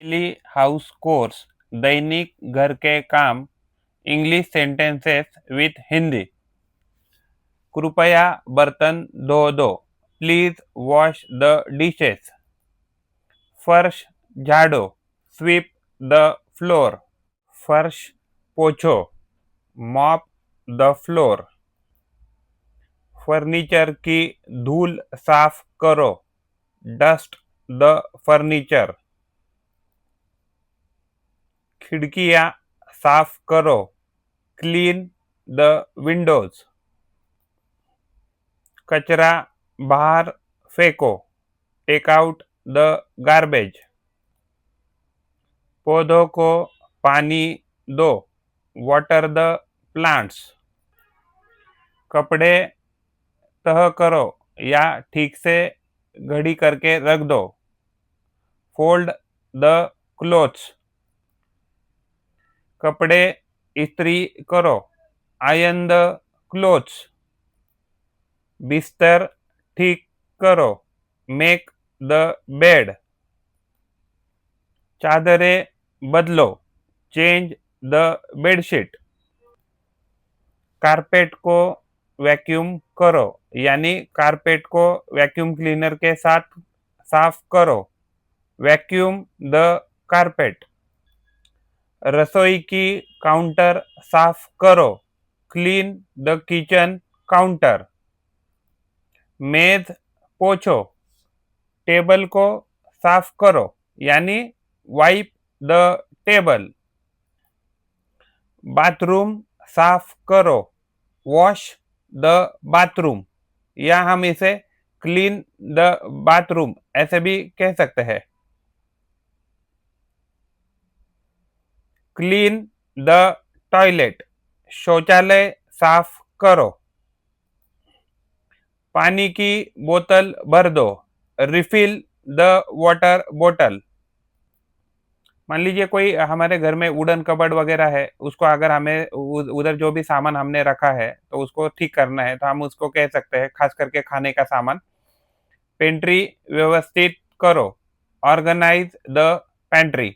Daily house course, दैनिक घर के काम, इंग्लिश सेंटेंसेस विथ हिंदी। कृपया बर्तन धो दो। Please wash the dishes. फर्श झाड़ो। Sweep the floor. फर्श पोछो। Mop the floor. फर्नीचर की धूल साफ करो। Dust the furniture. खिड़कियां साफ करो। Clean the windows. कचरा बाहर फेंको। Take out the garbage. पौधों को पानी दो। Water the plants. कपड़े तह करो या ठीक से घड़ी करके रख दो। Fold the clothes. कपड़े इस्त्री करो। Iron the clothes. बिस्तर ठीक करो। Make the bed. चादरें बदलो। Change the bedsheet. कारपेट को वैक्यूम करो यानी कारपेट को वैक्यूम क्लीनर के साथ साफ करो। Vacuum the carpet. रसोई की काउंटर साफ करो। Clean the kitchen counter. मेज पोछो। टेबल को साफ करो यानी वाइप द टेबल। बाथरूम साफ करो। वॉश द बाथरूम या हम इसे क्लीन द बाथरूम ऐसे भी कह सकते हैं। Clean the toilet. शौचालय साफ करो। पानी की बोतल भर दो। रिफिल द वाटर बोतल। मान लीजिए कोई हमारे घर में वुडन कबर्ड वगैरह है, उसको अगर हमें उधर जो भी सामान हमने रखा है तो उसको ठीक करना है, तो हम उसको कह सकते हैं, खास करके खाने का सामान। पेंट्री व्यवस्थित करो। Organize the pantry.